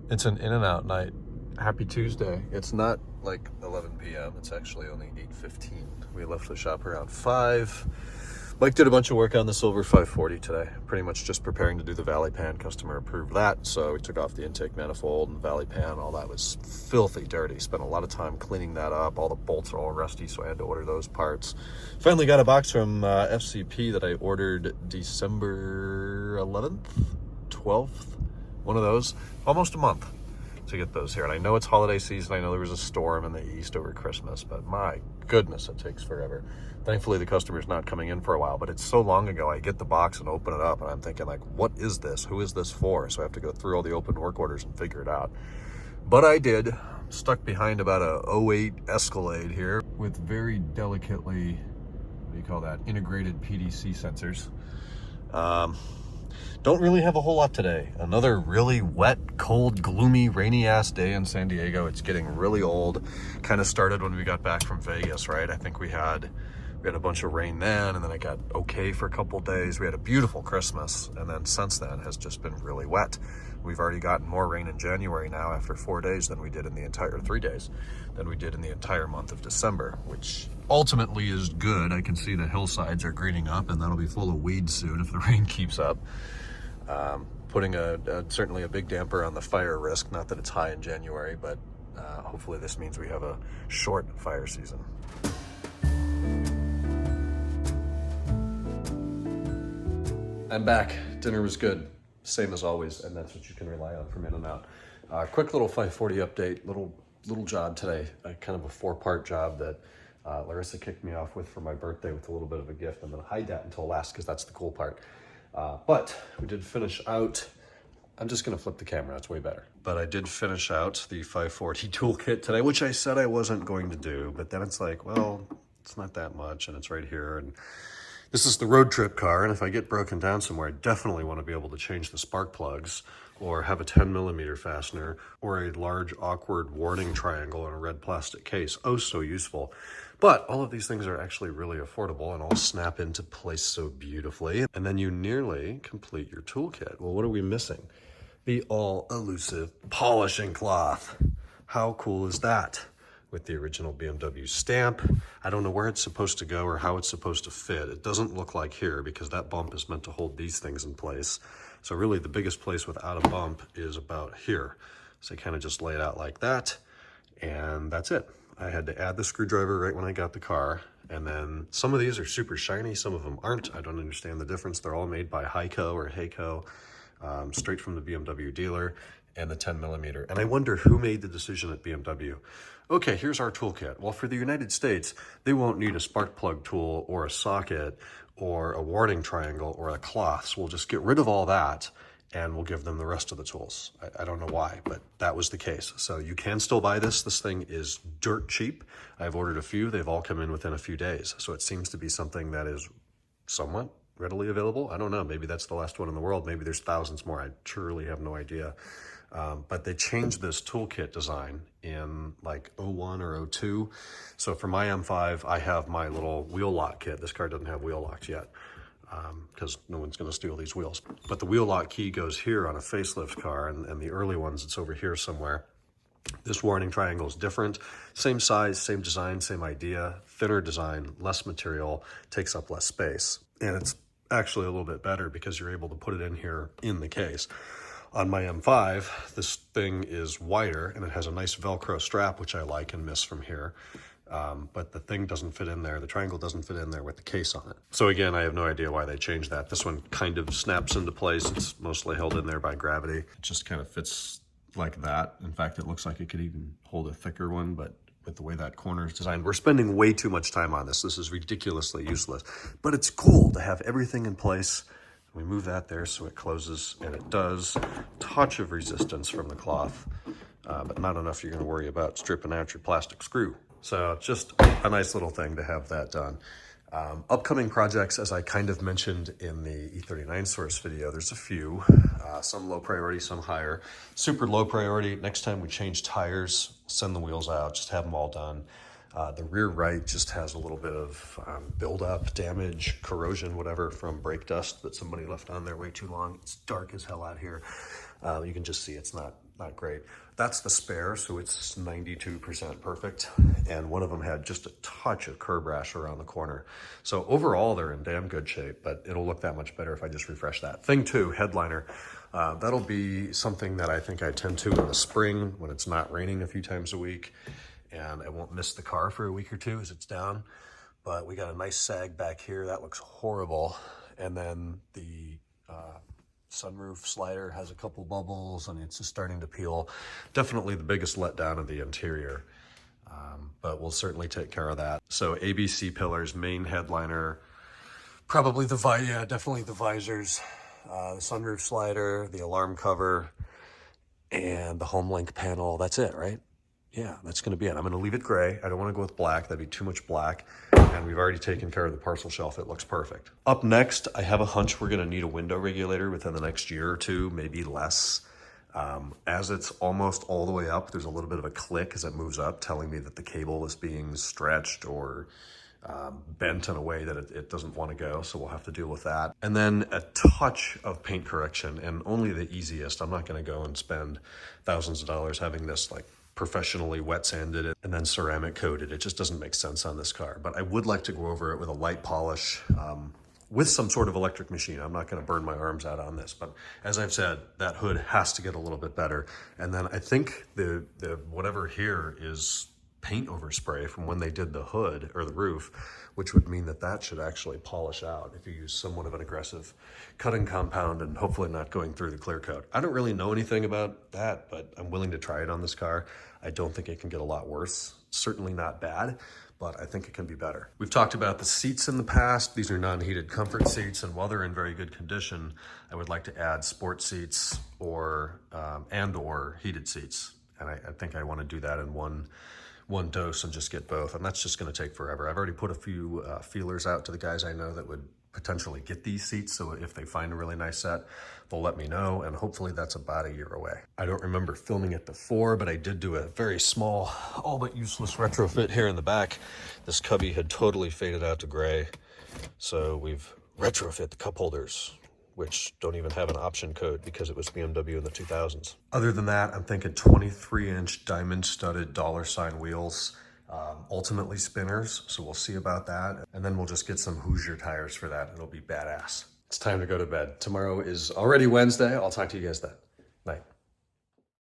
It's an in and out night. Happy Tuesday. It's not like 11 p.m. It's actually only 8:15. We left the shop around 5. Mike did a bunch of work on the silver 540 today. Pretty much just preparing to do the valley pan. Customer approved that, so we took off the intake manifold and the valley pan. All that was filthy dirty. Spent a lot of time cleaning that up. All the bolts are all rusty, so I had to order those parts. Finally got a box from FCP that I ordered December 11th, 12th, one of those. Almost a month to get those here. And I know it's holiday season. I know there was a storm in the east over Christmas, but my goodness, it takes forever. Thankfully, the customer's not coming in for a while, but it's so long ago. I get the box and open it up, and I'm thinking, like, what is this? Who is this for? So I have to go through all the open work orders and figure it out. But I did. I'm stuck behind about a 08 Escalade here with very delicately, what do you call that, integrated PDC sensors. Don't really have a whole lot today. Another really wet, cold, gloomy, rainy-ass day in San Diego. It's getting really old. Kind of started when we got back from Vegas, right? I think we had a bunch of rain then, and then it got okay for a couple days. We had a beautiful Christmas, and then since then has just been really wet. We've already gotten more rain in January now after 4 days than we did in the entire 3 days than we did in the entire month of December, which ultimately is good. I can see the hillsides are greening up, and that'll be full of weeds soon if the rain keeps up. Putting certainly a big damper on the fire risk. Not that it's high in January, but hopefully this means we have a short fire season. I'm back. Dinner was good, same as always, and that's what you can rely on from In and Out. Quick little 540 update, little job today, kind of a 4-part job that Larissa kicked me off with for my birthday with a little bit of a gift. I'm gonna hide that until last because that's the cool part. But we did finish out, I'm just gonna flip the camera, that's way better. But I did finish out the 540 toolkit today, which I said I wasn't going to do, but then it's like, well, it's not that much and it's right here. And this is the road trip car, and if I get broken down somewhere, I definitely want to be able to change the spark plugs or have a 10mm fastener or a large awkward warning triangle in a red plastic case. Oh, so useful. But all of these things are actually really affordable and all snap into place so beautifully. And then you nearly complete your toolkit. Well, what are we missing? The all-elusive polishing cloth. How cool is that? With the original BMW stamp. I don't know where it's supposed to go or how it's supposed to fit. It doesn't look like here because that bump is meant to hold these things in place. So really the biggest place without a bump is about here. So I kind of just lay it out like that, and that's it. I had to add the screwdriver right when I got the car, and then some of these are super shiny, some of them aren't. I don't understand the difference. They're all made by Heiko or Heiko, straight from the BMW dealer, and the 10mm. And I wonder who made the decision at BMW. Okay, here's our toolkit. Well, for the United States, they won't need a spark plug tool or a socket or a warning triangle or a cloth. So we'll just get rid of all that and we'll give them the rest of the tools. I don't know why, but that was the case. So you can still buy this. This thing is dirt cheap. I've ordered a few. They've all come in within a few days. So it seems to be something that is somewhat readily available. I don't know. Maybe that's the last one in the world. Maybe there's thousands more. I truly have no idea. But they changed this toolkit design in like 01 or 02. So for my M5, I have my little wheel lock kit. This car doesn't have wheel locks yet because no one's going to steal these wheels. But the wheel lock key goes here on a facelift car, and the early ones, it's over here somewhere. This warning triangle is different. Same size, same design, same idea, thinner design, less material, takes up less space. And it's actually a little bit better because you're able to put it in here in the case. On my M5, this thing is wider and it has a nice Velcro strap, which I like and miss from here. But the thing doesn't fit in there. The triangle doesn't fit in there with the case on it. So again, I have no idea why they changed that. This one kind of snaps into place. It's mostly held in there by gravity. It just kind of fits like that. In fact, it looks like it could even hold a thicker one, but with the way that corner is designed, we're spending way too much time on this. This is ridiculously useless, but it's cool to have everything in place. We move that there so it closes, and it does. Touch of resistance from the cloth, but not enough you're gonna worry about stripping out your plastic screw. So just a nice little thing to have that done. Upcoming projects, as I kind of mentioned in the E39 source video, there's a few, some low priority, some higher. Super low priority, next time we change tires, send the wheels out, just have them all done. The rear right just has a little bit of buildup, damage, corrosion, whatever, from brake dust that somebody left on there way too long. It's dark as hell out here. You can just see it's not not great. That's the spare, so it's 92% perfect. And one of them had just a touch of curb rash around the corner. So overall, they're in damn good shape, but it'll look that much better if I just refresh that. Thing two, headliner. That'll be something that I think I tend to in the spring when it's not raining a few times a week. And I won't miss the car for a week or two as it's down. But we got a nice sag back here. That looks horrible. And then the sunroof slider has a couple bubbles and it's just starting to peel. Definitely the biggest letdown of the interior, but we'll certainly take care of that. So ABC pillars, main headliner, probably definitely the visors, the sunroof slider, the alarm cover, and the home link panel. That's it, right? Yeah, that's going to be it. I'm going to leave it gray. I don't want to go with black. That'd be too much black. And we've already taken care of the parcel shelf. It looks perfect. Up next, I have a hunch we're going to need a window regulator within the next year or two, maybe less. As it's almost all the way up, there's a little bit of a click as it moves up, telling me that the cable is being stretched or bent in a way that it doesn't want to go. So we'll have to deal with that. And then a touch of paint correction, and only the easiest. I'm not going to go and spend thousands of dollars having this like professionally wet sanded it and then ceramic coated. It just doesn't make sense on this car, but I would like to go over it with a light polish with some sort of electric machine. I'm not going to burn my arms out on this, but as I've said, that hood has to get a little bit better. And then I think the whatever here is paint overspray from when they did the hood or the roof, which would mean that that should actually polish out if you use somewhat of an aggressive cutting compound and hopefully not going through the clear coat. I don't really know anything about that, but I'm willing to try it on this car. I don't think it can get a lot worse. Certainly not bad, but I think it can be better. We've talked about the seats in the past. These are non-heated comfort seats, and while they're in very good condition, I would like to add sport seats or heated seats. And I think I want to do that in one dose and just get both, and that's just going to take forever. I've already put a few feelers out to the guys I know that would potentially get these seats, so if they find a really nice set, they'll let me know, and hopefully that's about a year away. I don't remember filming it before, but I did do a very small, all but useless retrofit here in the back. This cubby had totally faded out to gray, so we've retrofit the cup holders, which don't even have an option code because it was BMW in the 2000s. Other than that, I'm thinking 23-inch diamond-studded $ wheels, ultimately spinners, so we'll see about that. And then we'll just get some Hoosier tires for that. It'll be badass. It's time to go to bed. Tomorrow is already Wednesday. I'll talk to you guys then. Night.